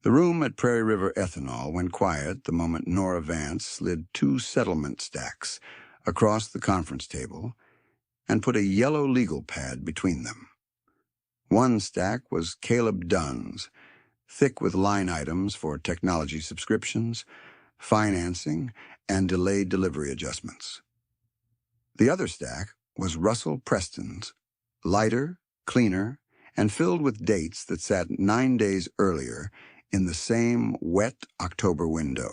The room at Prairie River Ethanol went quiet the moment Nora Vance slid 2 settlement stacks across the conference table and put a yellow legal pad between them. One stack was Caleb Dunn's, thick with line items for technology subscriptions, financing, and delayed delivery adjustments. The other stack was Russell Preston's, lighter, cleaner, and filled with dates that sat 9 days earlier in the same wet October window.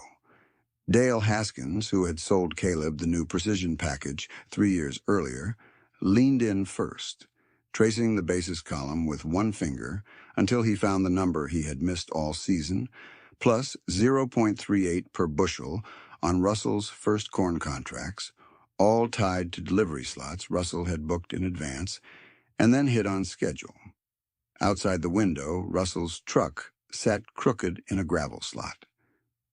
Dale Haskins, who had sold Caleb the new precision package 3 years earlier, leaned in first, tracing the basis column with one finger until he found the number he had missed all season, plus 0.38 per bushel on Russell's first corn contracts, all tied to delivery slots Russell had booked in advance and then hit on schedule. Outside the window, Russell's truck sat crooked in a gravel slot.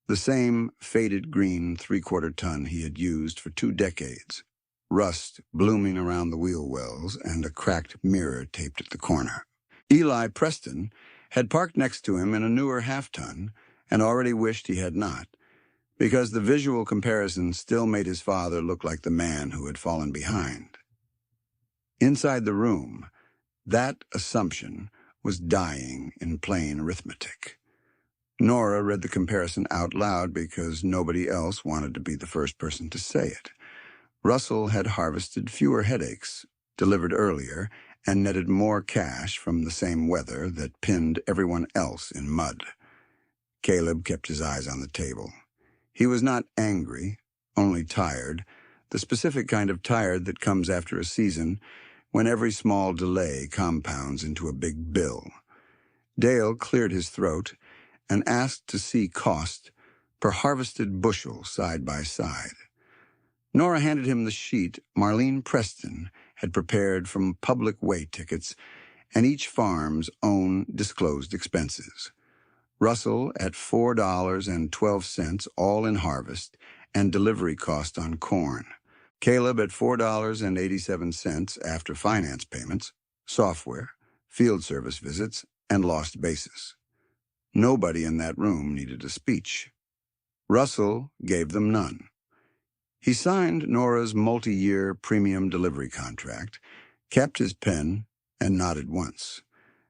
The same faded green 3/4 ton he had used for 2 decades, rust blooming around the wheel wells and a cracked mirror taped at the corner. Eli Preston had parked next to him in a newer half-ton and already wished he had not, because the visual comparison still made his father look like the man who had fallen behind. Inside the room, that assumption was dying in plain arithmetic. Nora read the comparison out loud because nobody else wanted to be the first person to say it. Russell had harvested fewer headaches, delivered earlier, and netted more cash from the same weather that pinned everyone else in mud. Caleb kept his eyes on the table. He was not angry, only tired, the specific kind of tired that comes after a season when every small delay compounds into a big bill. Dale cleared his throat and asked to see cost per harvested bushel side by side. Nora handed him the sheet Marlene Preston had prepared from public way tickets and each farm's own disclosed expenses. Russell at $4.12 all in harvest and delivery cost on corn. Caleb at $4.87 after finance payments, software, field service visits, and lost basis. Nobody in that room needed a speech. Russell gave them none. He signed Nora's multi-year premium delivery contract, kept his pen, and nodded once.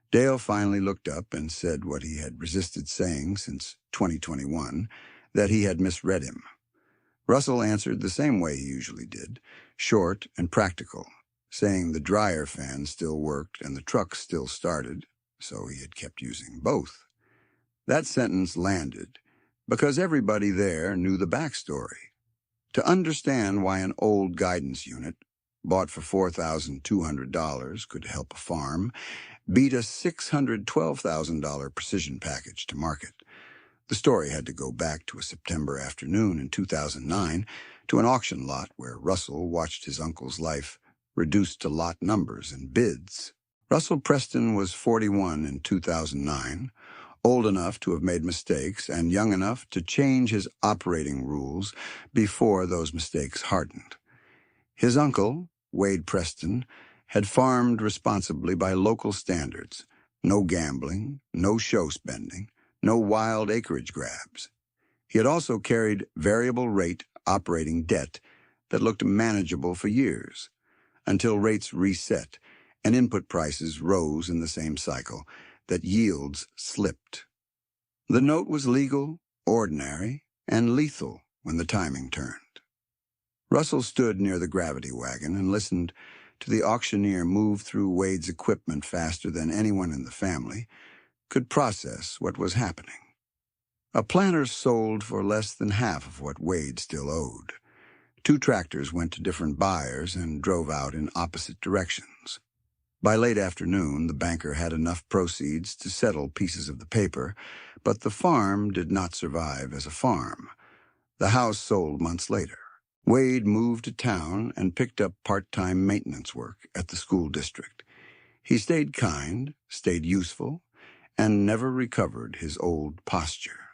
Dale finally looked up and said what he had resisted saying since 2021, that he had misread him. Russell answered the same way he usually did, short and practical, saying the dryer fan still worked and the truck still started, so he had kept using both. That sentence landed because everybody there knew the backstory. To understand why an old guidance unit, bought for $4,200, could help a farm, beat a $612,000 precision package to market. The story had to go back to a September afternoon in 2009 to an auction lot where Russell watched his uncle's life reduced to lot numbers and bids. Russell Preston was 41 in 2009, old enough to have made mistakes and young enough to change his operating rules before those mistakes hardened. His uncle, Wade Preston, had farmed responsibly by local standards. No gambling, no show spending, no wild acreage grabs. He had also carried variable rate operating debt that looked manageable for years, until rates reset and input prices rose in the same cycle, that yields slipped. The note was legal, ordinary, and lethal when the timing turned. Russell stood near the gravity wagon and listened to the auctioneer move through Wade's equipment faster than anyone in the family could process what was happening. A planter sold for less than half of what Wade still owed. 2 tractors went to different buyers and drove out in opposite directions. By late afternoon, the banker had enough proceeds to settle pieces of the paper, but the farm did not survive as a farm. The house sold months later. Wade moved to town and picked up part-time maintenance work at the school district. He stayed kind, stayed useful, and never recovered his old posture.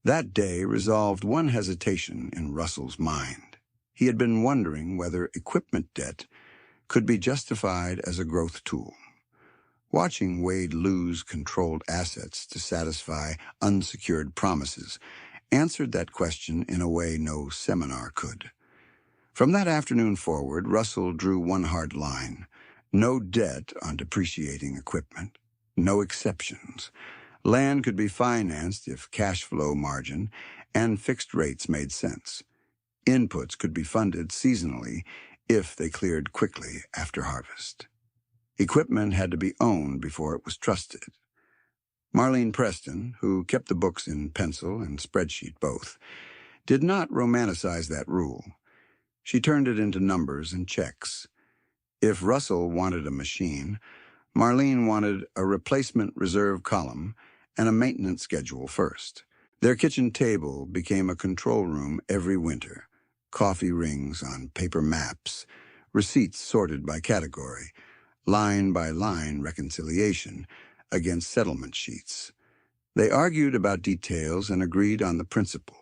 That day resolved one hesitation in Russell's mind. He had been wondering whether equipment debt could be justified as a growth tool. Watching Wade lose controlled assets to satisfy unsecured promises answered that question in a way no seminar could. From that afternoon forward, Russell drew one hard line: no debt on depreciating equipment, no exceptions. Land could be financed if cash flow margin and fixed rates made sense. Inputs could be funded seasonally if they cleared quickly after harvest. Equipment had to be owned before it was trusted. Marlene Preston, who kept the books in pencil and spreadsheet both, did not romanticize that rule. She turned it into numbers and checks. If Russell wanted a machine, Marlene wanted a replacement reserve column and a maintenance schedule first. Their kitchen table became a control room every winter. Coffee rings on paper maps, receipts sorted by category, line-by-line reconciliation against settlement sheets. They argued about details and agreed on the principle.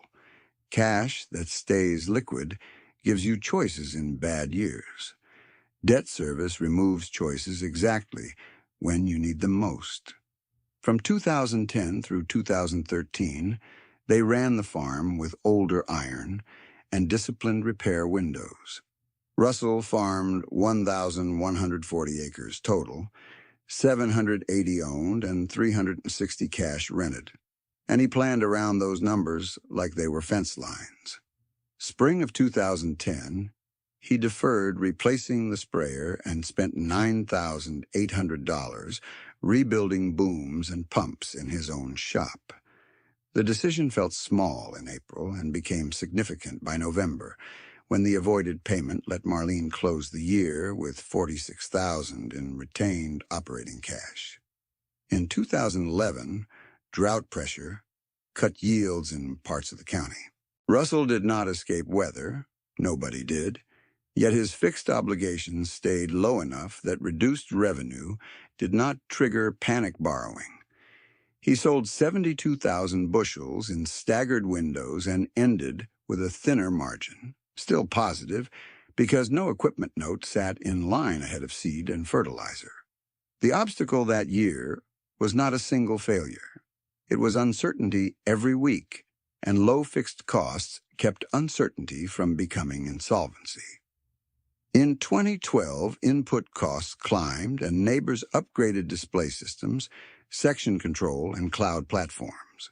Cash that stays liquid gives you choices in bad years. Debt service removes choices exactly when you need them most. From 2010 through 2013, they ran the farm with older iron and disciplined repair windows. Russell farmed 1,140 acres total, 780 owned and 360 cash rented, and he planned around those numbers like they were fence lines. Spring of 2010, he deferred replacing the sprayer and spent $9,800 rebuilding booms and pumps in his own shop. The decision felt small in April and became significant by November, when the avoided payment let Marlene close the year with $46,000 in retained operating cash. In 2011, drought pressure cut yields in parts of the county. Russell did not escape weather. Nobody did. Yet his fixed obligations stayed low enough that reduced revenue did not trigger panic borrowing. He sold 72,000 bushels in staggered windows and ended with a thinner margin, still positive, because no equipment note sat in line ahead of seed and fertilizer. The obstacle that year was not a single failure. It was uncertainty every week, and low fixed costs kept uncertainty from becoming insolvency. In 2012, input costs climbed and neighbors upgraded display systems, section control, and cloud platforms.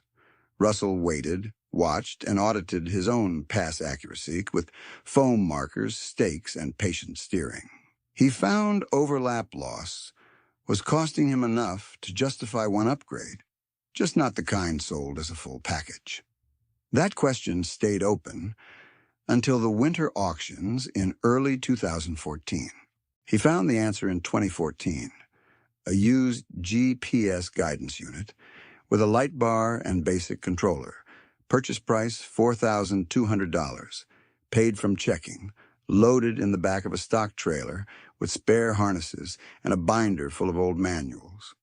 Russell waited, watched, and audited his own pass accuracy with foam markers, stakes, and patient steering. He found overlap loss was costing him enough to justify one upgrade, just not the kind sold as a full package. That question stayed open until the winter auctions in early 2014. He found the answer in 2014, a used GPS guidance unit with a light bar and basic controller. Purchase price $4,200, paid from checking, loaded in the back of a stock trailer with spare harnesses and a binder full of old manuals.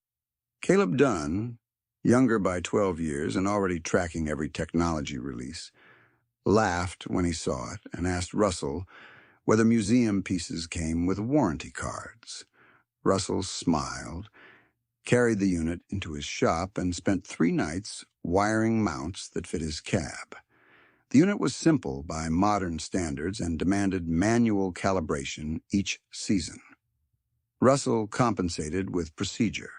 Caleb Dunn, younger by 12 years and already tracking every technology release, laughed when he saw it and asked Russell whether museum pieces came with warranty cards. Russell smiled, carried the unit into his shop, and spent 3 nights wiring mounts that fit his cab. The unit was simple by modern standards and demanded manual calibration each season. Russell compensated with procedure.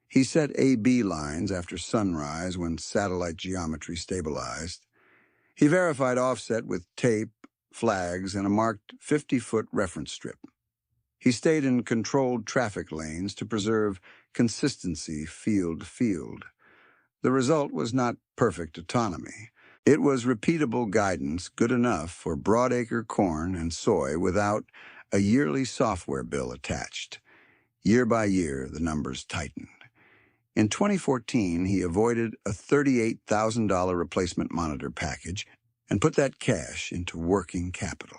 He set A-B lines after sunrise when satellite geometry stabilized. He verified offset with tape, flags, and a marked 50-foot reference strip. He stayed in controlled traffic lanes to preserve consistency field to field. The result was not perfect autonomy. It was repeatable guidance good enough for broadacre corn and soy without a yearly software bill attached. Year by year, the numbers tightened. In 2014, he avoided a $38,000 replacement monitor package and put that cash into working capital.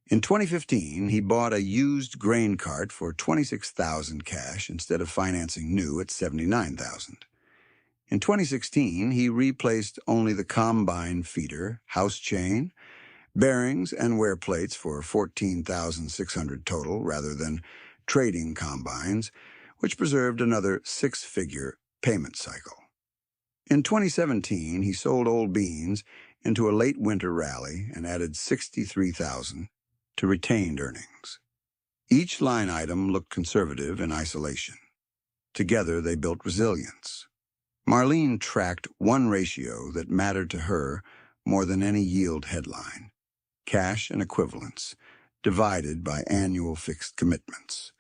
In 2015, he bought a used grain cart for $26,000 cash instead of financing new at $79,000. In 2016, he replaced only the combine feeder, house chain, bearings, and wear plates for $14,600 total rather than trading combines, which preserved another six-figure payment cycle. In 2017, he sold Old Beans into a late winter rally and added $63,000 to retained earnings. Each line item looked conservative in isolation. Together, they built resilience. Marlene tracked one ratio that mattered to her more than any yield headline: cash and equivalents, divided by annual fixed commitments.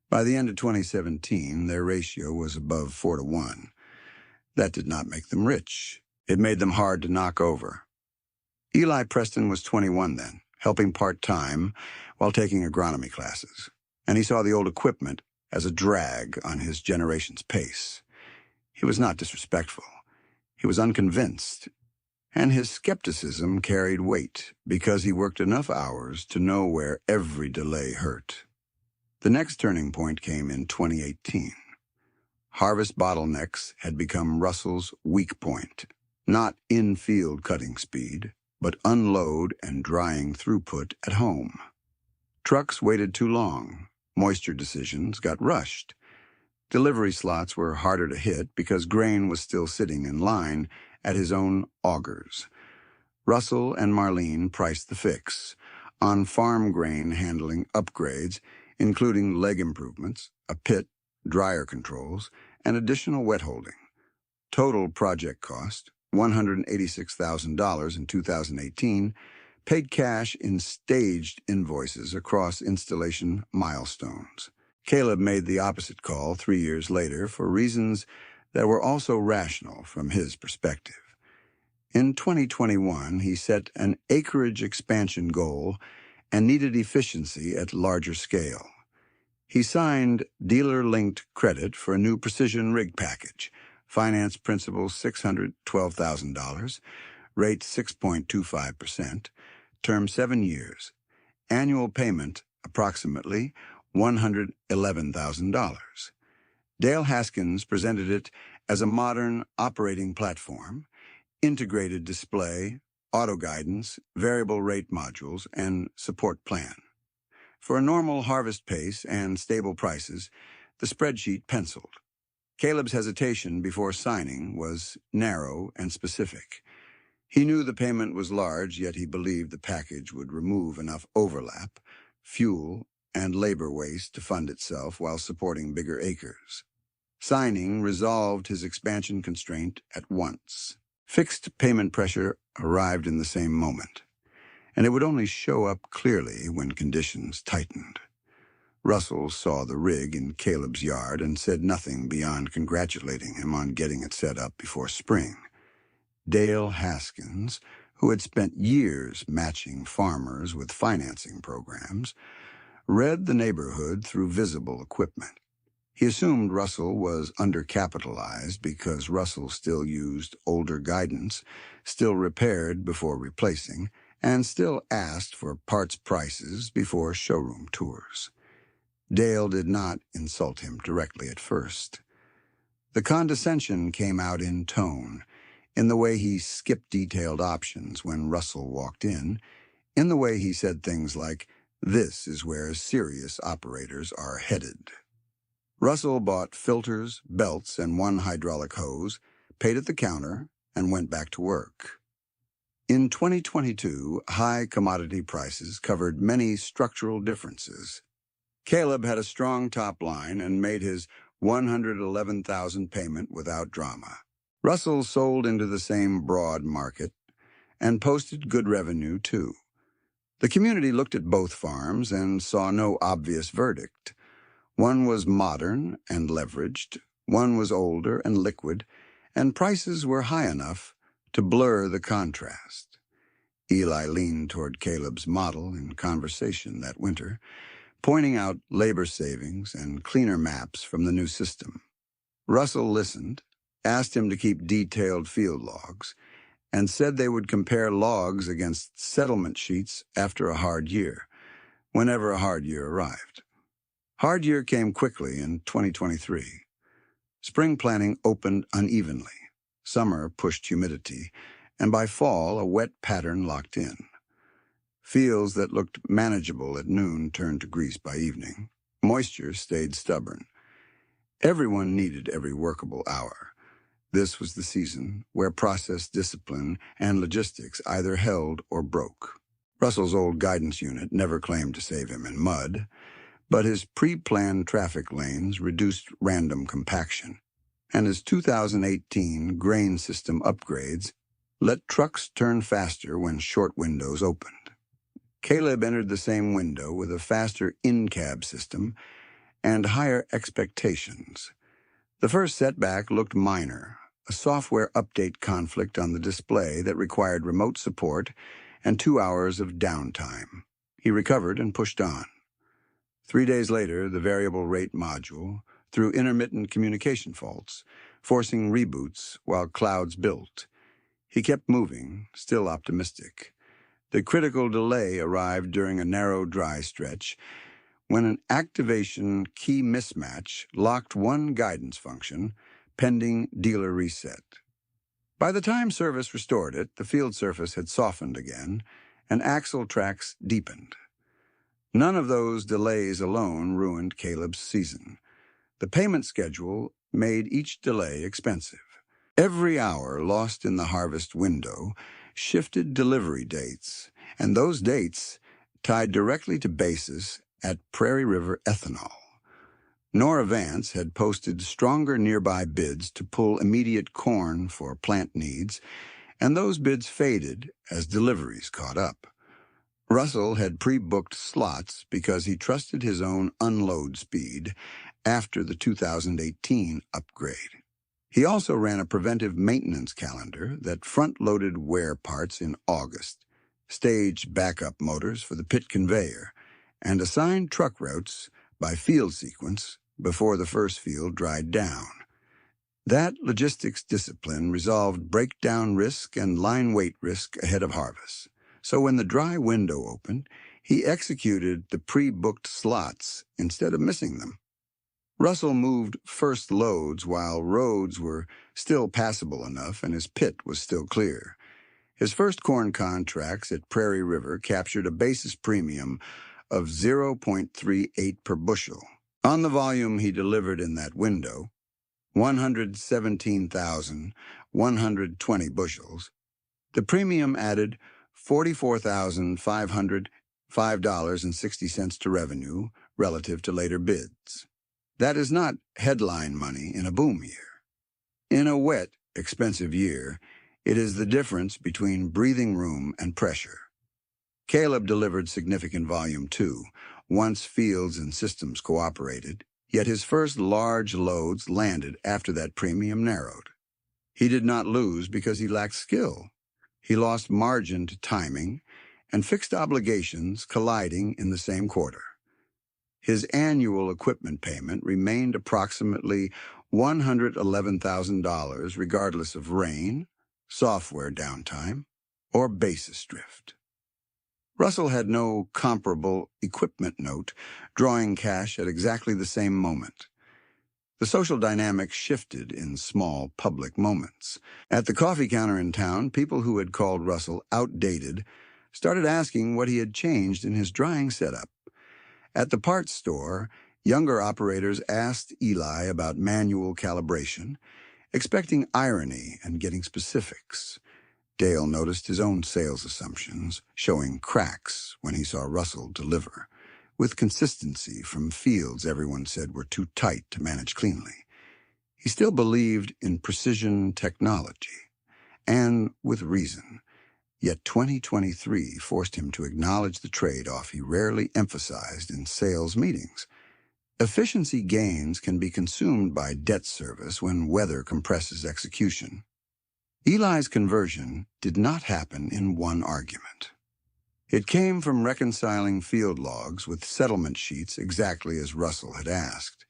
By the end of 2017, their ratio was above 4-to-1. That did not make them rich. It made them hard to knock over. Eli Preston was 21 then, helping part-time while taking agronomy classes, and he saw the old equipment as a drag on his generation's pace. He was not disrespectful. He was unconvinced, and his skepticism carried weight because he worked enough hours to know where every delay hurt. The next turning point came in 2018. Harvest bottlenecks had become Russell's weak point, not in-field cutting speed, but unload and drying throughput at home. Trucks waited too long. Moisture decisions got rushed. Delivery slots were harder to hit because grain was still sitting in line at his own augers. Russell and Marlene priced the fix on farm grain handling upgrades, including leg improvements, a pit, dryer controls, and additional wet holding. Total project cost, $186,000 in 2018, paid cash in staged invoices across installation milestones. Caleb made the opposite call 3 years later for reasons that were also rational from his perspective. In 2021, he set an acreage expansion goal and needed efficiency at larger scale. He signed dealer-linked credit for a new precision rig package, finance principal $612,000, rate 6.25%, term 7 years, annual payment approximately $111,000. Dale Haskins presented it as a modern operating platform, integrated display, auto guidance, variable rate modules, and support plan. For a normal harvest pace and stable prices, the spreadsheet penciled. Caleb's hesitation before signing was narrow and specific. He knew the payment was large, yet he believed the package would remove enough overlap, fuel, and labor waste to fund itself while supporting bigger acres. Signing resolved his expansion constraint at once. Fixed payment pressure arrived in the same moment, and it would only show up clearly when conditions tightened. Russell saw the rig in Caleb's yard and said nothing beyond congratulating him on getting it set up before spring. Dale Haskins, who had spent years matching farmers with financing programs, read the neighborhood through visible equipment. He assumed Russell was undercapitalized because Russell still used older guidance, still repaired before replacing, and still asked for parts prices before showroom tours. Dale did not insult him directly at first. The condescension came out in tone, in the way he skipped detailed options when Russell walked in the way he said things like, "This is where serious operators are headed." Russell bought filters, belts, and one hydraulic hose, paid at the counter, and went back to work. In 2022, high commodity prices covered many structural differences. Caleb had a strong top line and made his $111,000 payment without drama. Russell sold into the same broad market and posted good revenue, too. The community looked at both farms and saw no obvious verdict. One was modern and leveraged, one was older and liquid, and prices were high enough to blur the contrast. Eli leaned toward Caleb's model in conversation that winter, pointing out labor savings and cleaner maps from the new system. Russell listened, asked him to keep detailed field logs, and said they would compare logs against settlement sheets after a hard year, whenever a hard year arrived. Hard year came quickly in 2023. Spring planting opened unevenly. Summer pushed humidity, and by fall, a wet pattern locked in. Fields that looked manageable at noon turned to grease by evening. Moisture stayed stubborn. Everyone needed every workable hour. This was the season where process discipline and logistics either held or broke. Russell's old guidance unit never claimed to save him in mud, but his pre-planned traffic lanes reduced random compaction, and his 2018 grain system upgrades let trucks turn faster when short windows opened. Caleb entered the same window with a faster in-cab system and higher expectations. The first setback looked minor, a software update conflict on the display that required remote support and 2 hours of downtime. He recovered and pushed on. 3 days later, the variable rate module threw intermittent communication faults, forcing reboots while clouds built. He kept moving, still optimistic. The critical delay arrived during a narrow dry stretch when an activation key mismatch locked one guidance function, pending dealer reset. By the time service restored it, the field surface had softened again, and axle tracks deepened. None of those delays alone ruined Caleb's season. The payment schedule made each delay expensive. Every hour lost in the harvest window shifted delivery dates, and those dates tied directly to basis at Prairie River Ethanol. Nora Vance had posted stronger nearby bids to pull immediate corn for plant needs, and those bids faded as deliveries caught up. Russell had pre-booked slots because he trusted his own unload speed after the 2018 upgrade. He also ran a preventive maintenance calendar that front-loaded wear parts in August, staged backup motors for the pit conveyor, and assigned truck routes by field sequence before the first field dried down. That logistics discipline resolved breakdown risk and line weight risk ahead of harvest. So when the dry window opened, he executed the pre-booked slots instead of missing them. Russell moved first loads while roads were still passable enough and his pit was still clear. His first corn contracts at Prairie River captured a basis premium of 0.38 per bushel. On the volume he delivered in that window, 117,120 bushels, the premium added $44,505.60 to revenue relative to later bids. That is not headline money in a boom year. In a wet, expensive year, it is the difference between breathing room and pressure. Caleb delivered significant volume too, once fields and systems cooperated, yet his first large loads landed after that premium narrowed. He did not lose because he lacked skill. He lost margin to timing and fixed obligations colliding in the same quarter. His annual equipment payment remained approximately $111,000 regardless of rain, software downtime, or basis drift. Russell had no comparable equipment note drawing cash at exactly the same moment. The social dynamic shifted in small public moments. At the coffee counter in town, people who had called Russell outdated started asking what he had changed in his drying setup. At the parts store, younger operators asked Eli about manual calibration, expecting irony and getting specifics. Dale noticed his own sales assumptions, showing cracks when he saw Russell deliver, with consistency from fields everyone said were too tight to manage cleanly. He still believed in precision technology, and with reason. Yet 2023 forced him to acknowledge the trade-off he rarely emphasized in sales meetings. Efficiency gains can be consumed by debt service when weather compresses execution. Eli's conversion did not happen in one argument. It came from reconciling field logs with settlement sheets exactly as Russell had asked.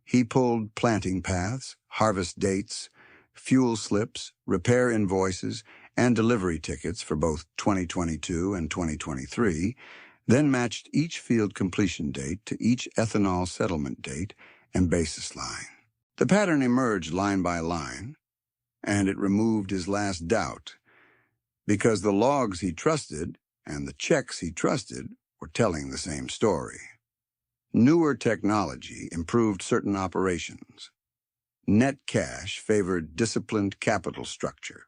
He pulled planting paths, harvest dates, fuel slips, repair invoices, and delivery tickets for both 2022 and 2023, then matched each field completion date to each ethanol settlement date and basis line. The pattern emerged line by line, and it removed his last doubt, because the logs he trusted and the checks he trusted were telling the same story. Newer technology improved certain operations. Net cash favored disciplined capital structure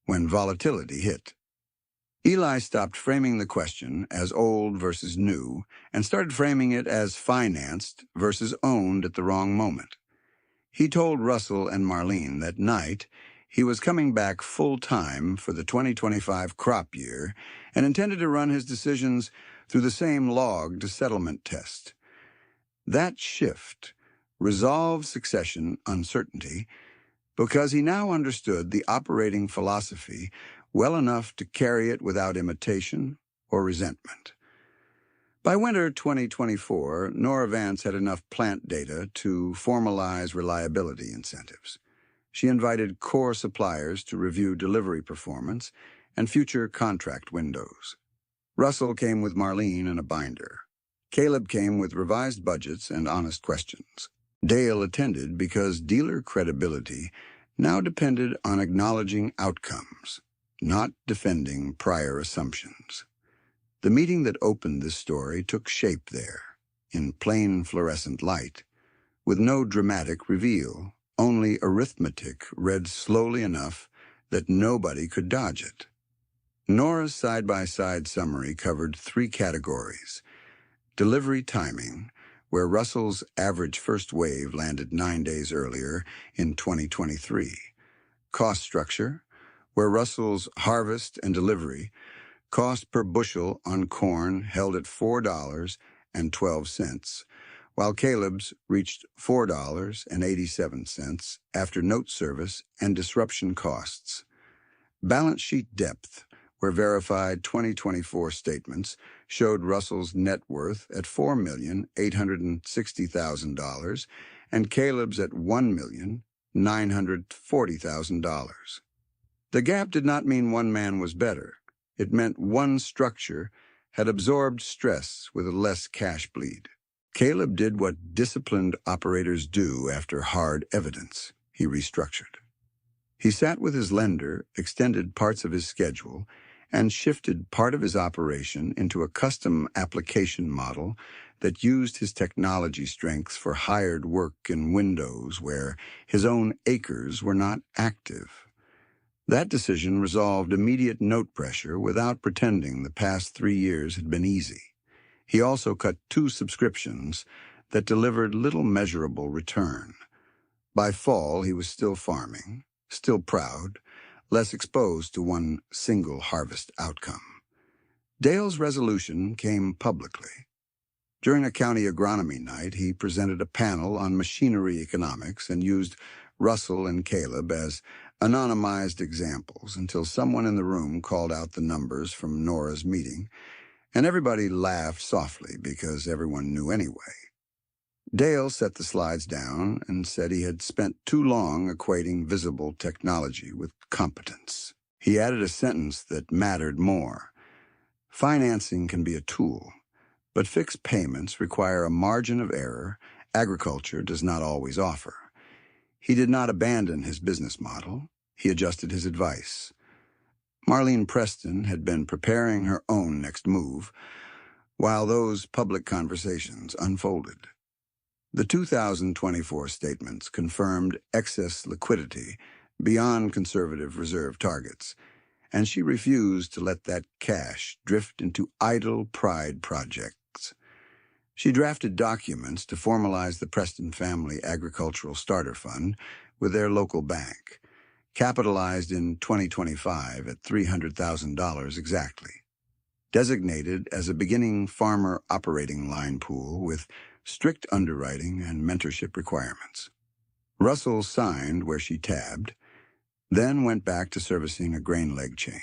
when volatility hit. Eli stopped framing the question as old versus new and started framing it as financed versus owned at the wrong moment. He told Russell and Marlene that night he was coming back full-time for the 2025 crop year and intended to run his decisions through the same logged settlement test. That shift resolved succession uncertainty because he now understood the operating philosophy well enough to carry it without imitation or resentment. By winter 2024, Nora Vance had enough plant data to formalize reliability incentives. She invited core suppliers to review delivery performance and future contract windows. Russell came with Marlene and a binder. Caleb came with revised budgets and honest questions. Dale attended because dealer credibility now depended on acknowledging outcomes, not defending prior assumptions. The meeting that opened this story took shape there, in plain fluorescent light, with no dramatic reveal, only arithmetic read slowly enough that nobody could dodge it. Nora's side-by-side summary covered 3 categories. Delivery timing, where Russell's average first wave landed 9 days earlier in 2023. Cost structure, where Russell's harvest and delivery cost per bushel on corn held at $4.12, while Caleb's reached $4.87 after note service and disruption costs. Balance sheet depth, where verified 2024 statements showed Russell's net worth at $4,860,000 and Caleb's at $1,940,000. The gap did not mean one man was better. It meant one structure had absorbed stress with a less cash bleed. Caleb did what disciplined operators do after hard evidence. He restructured. He sat with his lender, extended parts of his schedule, and shifted part of his operation into a custom application model that used his technology strengths for hired work in windows where his own acres were not active. That decision resolved immediate note pressure without pretending the past 3 years had been easy. He also cut 2 subscriptions that delivered little measurable return. By fall, he was still farming, still proud, less exposed to one single harvest outcome. Dale's resolution came publicly. During a county agronomy night, he presented a panel on machinery economics and used Russell and Caleb as anonymized examples until someone in the room called out the numbers from Nora's meeting, and everybody laughed softly because everyone knew anyway. Dale set the slides down and said he had spent too long equating visible technology with competence. He added a sentence that mattered more. Financing can be a tool, but fixed payments require a margin of error agriculture does not always offer. He did not abandon his business model. He adjusted his advice. Marlene Preston had been preparing her own next move while those public conversations unfolded. The 2024 statements confirmed excess liquidity beyond conservative reserve targets, and she refused to let that cash drift into idle pride projects. She drafted documents to formalize the Preston Family Agricultural Starter Fund with their local bank, capitalized in 2025 at $300,000 exactly. Designated as a beginning farmer operating line pool with strict underwriting and mentorship requirements. Russell signed where she tabbed, then went back to servicing a grain leg chain.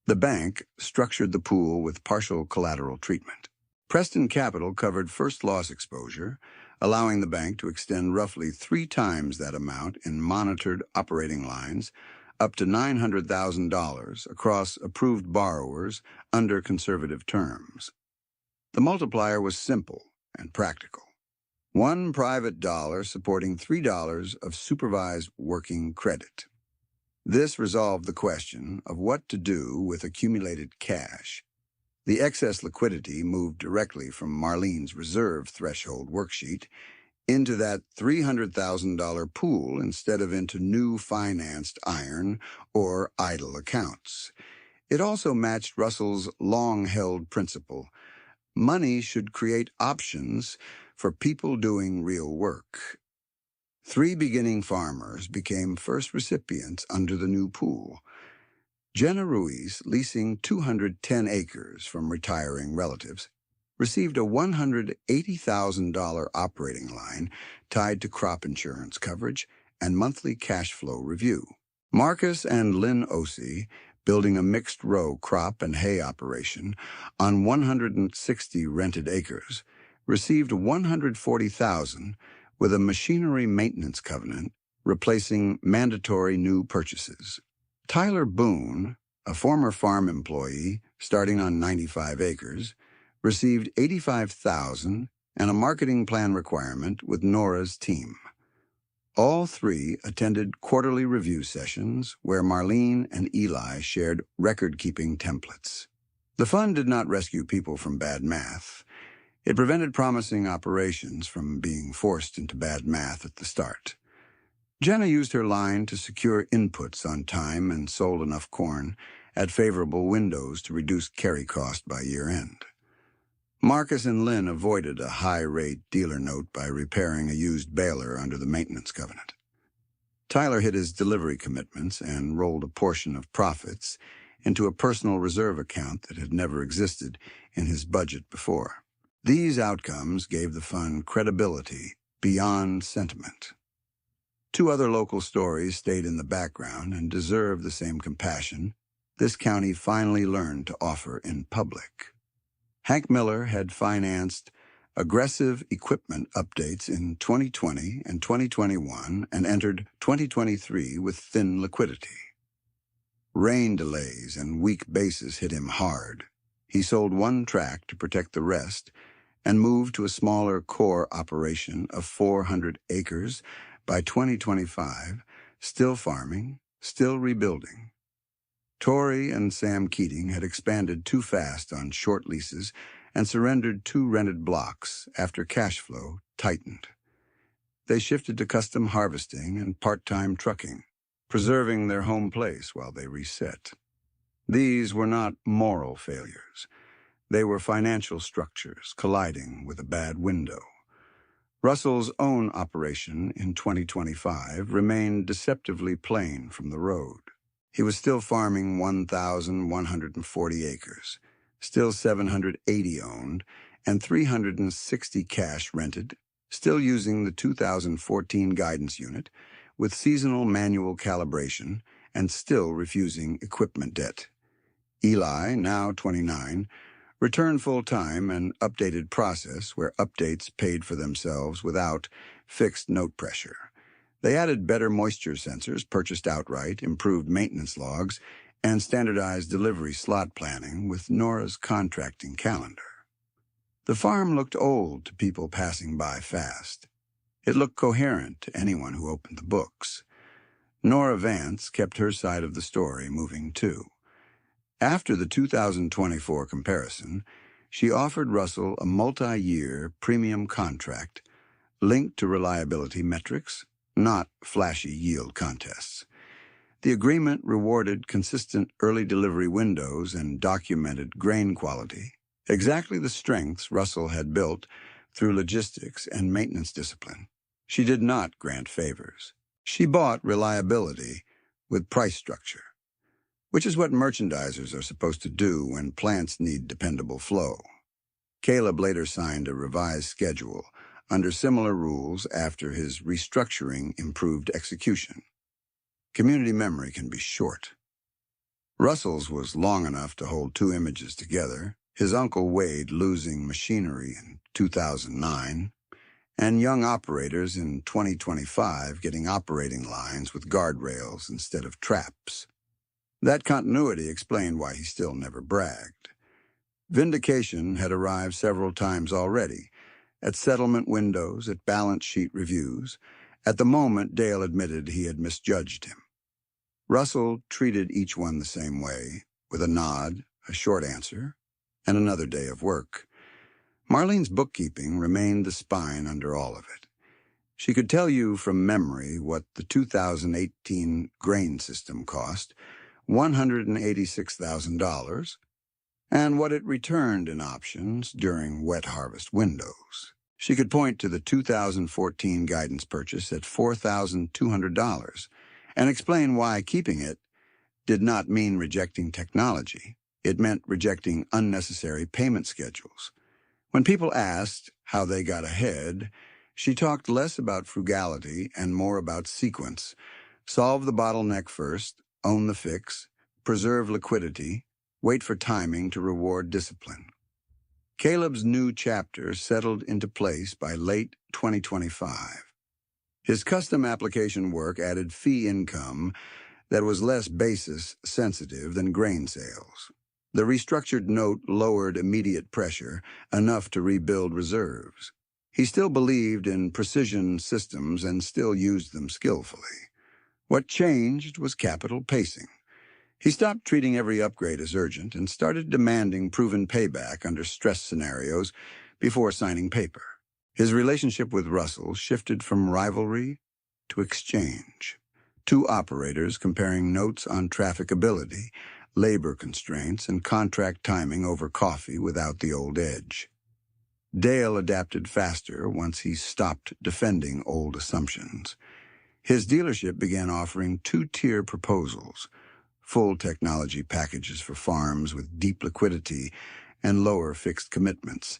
The bank structured the pool with partial collateral treatment. Preston Capital covered first loss exposure, allowing the bank to extend roughly 3 times that amount in monitored operating lines, up to $900,000 across approved borrowers under conservative terms. The multiplier was simple and practical. 1 private dollar supporting $3 of supervised working credit. This resolved the question of what to do with accumulated cash. The excess liquidity moved directly from Marlene's reserve threshold worksheet into that $300,000 pool instead of into new financed iron or idle accounts. It also matched Russell's long-held principle: money should create options for people doing real work. 3 beginning farmers became first recipients under the new pool. Jenna Ruiz, leasing 210 acres from retiring relatives, received a $180,000 operating line tied to crop insurance coverage and monthly cash flow review. Marcus and Lynn Ossie, building a mixed-row crop and hay operation on 160 rented acres, received $140,000 with a machinery maintenance covenant replacing mandatory new purchases. Tyler Boone, a former farm employee starting on 95 acres, received $85,000 and a marketing plan requirement with Nora's team. All 3 attended quarterly review sessions where Marlene and Eli shared record-keeping templates. The fund did not rescue people from bad math. It prevented promising operations from being forced into bad math at the start. Jenna used her line to secure inputs on time and sold enough corn at favorable windows to reduce carry cost by year-end. Marcus and Lynn avoided a high-rate dealer note by repairing a used baler under the maintenance covenant. Tyler hit his delivery commitments and rolled a portion of profits into a personal reserve account that had never existed in his budget before. These outcomes gave the fund credibility beyond sentiment. 2 other local stories stayed in the background and deserve the same compassion this county finally learned to offer in public. Hank Miller had financed aggressive equipment updates in 2020 and 2021 and entered 2023 with thin liquidity. Rain delays and weak bases hit him hard. He sold 1 tract to protect the rest and moved to a smaller core operation of 400 acres by 2025, still farming, still rebuilding. Torrey and Sam Keating had expanded too fast on short leases and surrendered 2 rented blocks after cash flow tightened. They shifted to custom harvesting and part-time trucking, preserving their home place while they reset. These were not moral failures. They were financial structures colliding with a bad window. Russell's own operation in 2025 remained deceptively plain from the road. He was still farming 1,140 acres, still 780 owned, and 360 cash rented, still using the 2014 guidance unit with seasonal manual calibration and still refusing equipment debt. Eli, now 29, returned full-time and updated process where updates paid for themselves without fixed note pressure. They added better moisture sensors purchased outright, improved maintenance logs, and standardized delivery slot planning with Nora's contracting calendar. The farm looked old to people passing by fast. It looked coherent to anyone who opened the books. Nora Vance kept her side of the story moving too. After the 2024 comparison, she offered Russell a multi-year premium contract linked to reliability metrics, not flashy yield contests. The agreement rewarded consistent early delivery windows and documented grain quality, exactly the strengths Russell had built through logistics and maintenance discipline. She did not grant favors. She bought reliability with price structure, which is what merchandisers are supposed to do when plants need dependable flow. Caleb later signed a revised schedule under similar rules after his restructuring improved execution. Community memory can be short. Russell's was long enough to hold 2 images together, his Uncle Wade losing machinery in 2009, and young operators in 2025 getting operating lines with guardrails instead of traps. That continuity explained why he still never bragged. Vindication had arrived several times already, at settlement windows, at balance sheet reviews. At the moment, Dale admitted he had misjudged him. Russell treated each one the same way, with a nod, a short answer, and another day of work. Marlene's bookkeeping remained the spine under all of it. She could tell you from memory what the 2018 grain system cost, $186,000, and what it returned in options during wet harvest windows. She could point to the 2014 guidance purchase at $4,200 and explain why keeping it did not mean rejecting technology. It meant rejecting unnecessary payment schedules. When people asked how they got ahead, she talked less about frugality and more about sequence. Solve the bottleneck first, own the fix, preserve liquidity, wait for timing to reward discipline. Caleb's new chapter settled into place by late 2025. His custom application work added fee income that was less basis sensitive than grain sales. The restructured note lowered immediate pressure, enough to rebuild reserves. He still believed in precision systems and still used them skillfully. What changed was capital pacing. He stopped treating every upgrade as urgent and started demanding proven payback under stress scenarios before signing paper. His relationship with Russell shifted from rivalry to exchange. Two operators comparing notes on trafficability, labor constraints, and contract timing over coffee without the old edge. Dale adapted faster once he stopped defending old assumptions. His dealership began offering two-tier proposals: full technology packages for farms with deep liquidity and lower fixed commitments,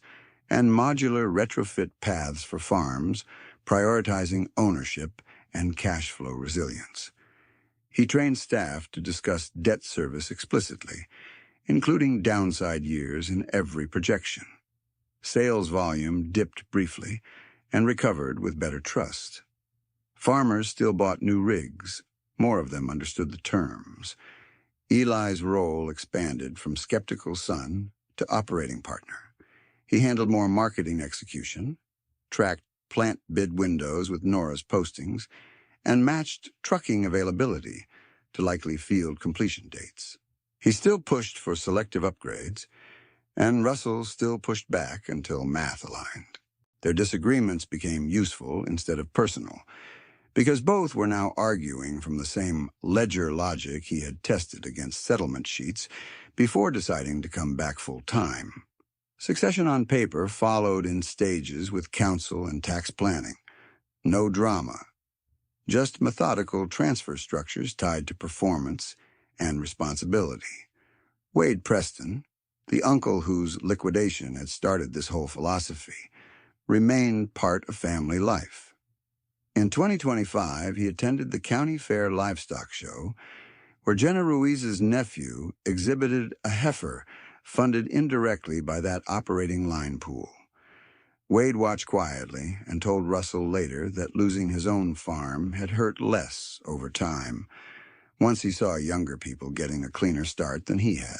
and modular retrofit paths for farms, prioritizing ownership and cash flow resilience. He trained staff to discuss debt service explicitly, including downside years in every projection. Sales volume dipped briefly and recovered with better trust. Farmers still bought new rigs. More of them understood the terms. Eli's role expanded from skeptical son to operating partner. He handled more marketing execution, tracked plant bid windows with Nora's postings, and matched trucking availability to likely field completion dates. He still pushed for selective upgrades, and Russell still pushed back until math aligned. Their disagreements became useful instead of personal, because both were now arguing from the same ledger logic he had tested against settlement sheets before deciding to come back full-time. Succession on paper followed in stages with counsel and tax planning. No drama, just methodical transfer structures tied to performance and responsibility. Wade Preston, the uncle whose liquidation had started this whole philosophy, remained part of family life. In 2025, he attended the County Fair Livestock Show, where Jenna Ruiz's nephew exhibited a heifer funded indirectly by that operating line pool. Wade watched quietly and told Russell later that losing his own farm had hurt less over time, once he saw younger people getting a cleaner start than he had.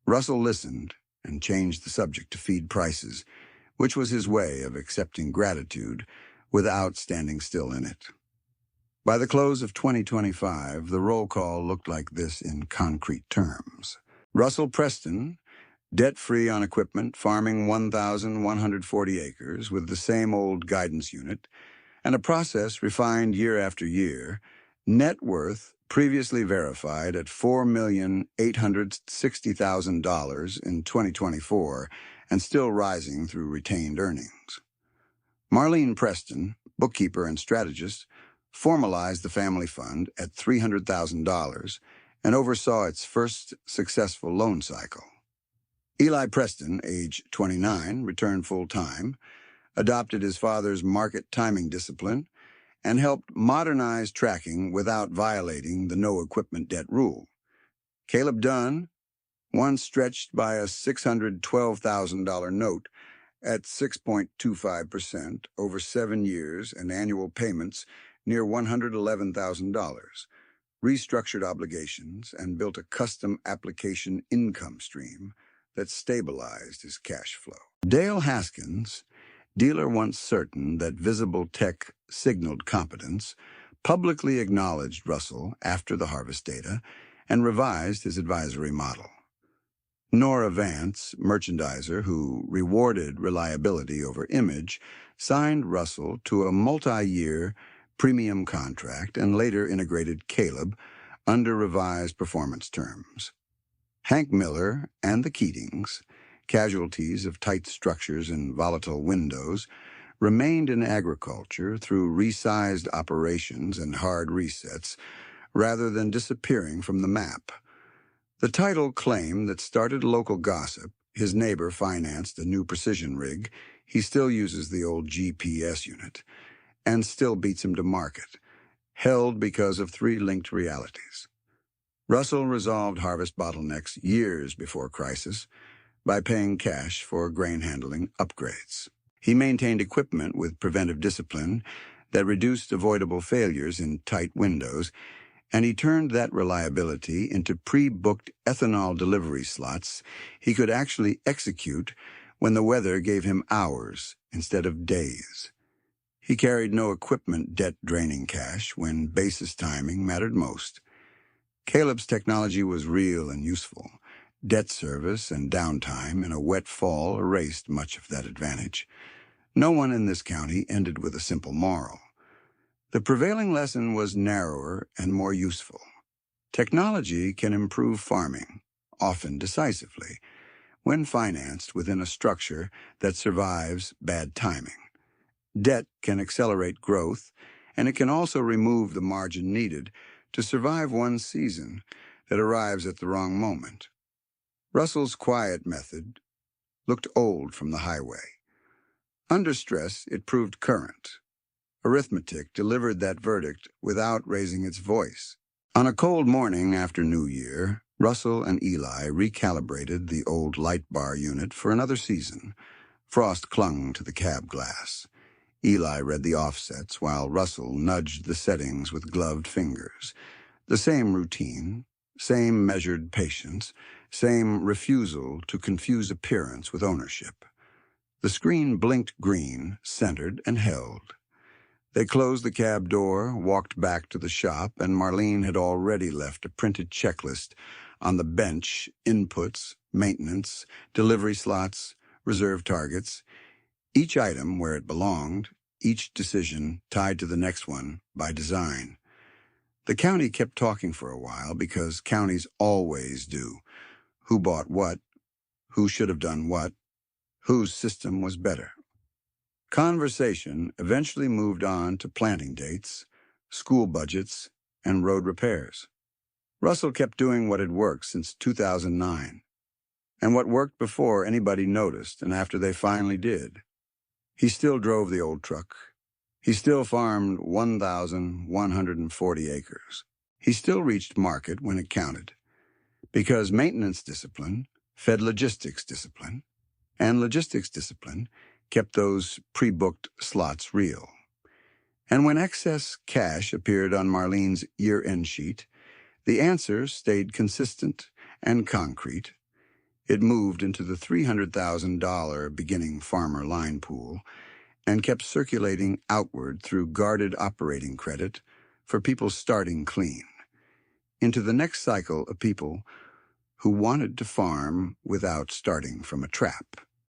Russell listened and changed the subject to feed prices, which was his way of accepting gratitude without standing still in it. By the close of 2025, the roll call looked like this in concrete terms. Russell Preston, debt-free on equipment, farming 1,140 acres with the same old guidance unit, and a process refined year after year, net worth previously verified at $4,860,000 in 2024 and still rising through retained earnings. Marlene Preston, bookkeeper and strategist, formalized the family fund at $300,000 and oversaw its first successful loan cycle. Eli Preston, age 29, returned full-time, adopted his father's market timing discipline, and helped modernize tracking without violating the no-equipment debt rule. Caleb Dunn, once stretched by a $612,000 note at 6.25% over 7 years and annual payments near $111,000, restructured obligations, and built a custom application income stream that stabilized his cash flow. Dale Haskins, dealer once certain that Visible Tech signaled competence, publicly acknowledged Russell after the harvest data and revised his advisory model. Nora Vance, merchandiser who rewarded reliability over image, signed Russell to a multi-year premium contract and later integrated Caleb under revised performance terms. Hank Miller and the Keatings, casualties of tight structures and volatile windows, remained in agriculture through resized operations and hard resets rather than disappearing from the map. The title claim that started local gossip, his neighbor financed a new precision rig, he still uses the old GPS unit, and still beats him to market, held because of three linked realities. Russell resolved harvest bottlenecks years before crisis by paying cash for grain handling upgrades. He maintained equipment with preventive discipline that reduced avoidable failures in tight windows, and he turned that reliability into pre-booked ethanol delivery slots he could actually execute when the weather gave him hours instead of days. He carried no equipment debt-draining cash when basis timing mattered most. Caleb's technology was real and useful. Debt service and downtime in a wet fall erased much of that advantage. No one in this county ended with a simple moral. The prevailing lesson was narrower and more useful. Technology can improve farming, often decisively, when financed within a structure that survives bad timing. Debt can accelerate growth, and it can also remove the margin needed to survive one season that arrives at the wrong moment. Russell's quiet method looked old from the highway. Under stress, it proved current. Arithmetic delivered that verdict without raising its voice. On a cold morning after New Year, Russell and Eli recalibrated the old light bar unit for another season. Frost clung to the cab glass. Eli read the offsets while Russell nudged the settings with gloved fingers. The same routine, same measured patience, same refusal to confuse appearance with ownership. The screen blinked green, centered, and held. They closed the cab door, walked back to the shop, and Marlene had already left a printed checklist on the bench: inputs, maintenance, delivery slots, reserve targets, each item where it belonged, each decision tied to the next one by design. The county kept talking for a while because counties always do. Who bought what, who should have done what, whose system was better. Conversation eventually moved on to planting dates, school budgets, and road repairs. Russell kept doing what had worked since 2009, and what worked before anybody noticed and after they finally did. He still drove the old truck. He still farmed 1,140 acres. He still reached market when it counted, because maintenance discipline fed logistics discipline, and logistics discipline kept those pre-booked slots real. And when excess cash appeared on Marlene's year-end sheet, the answer stayed consistent and concrete. It moved into the $300,000 beginning farmer line pool and kept circulating outward through guarded operating credit for people starting clean, into the next cycle of people who wanted to farm without starting from a trap.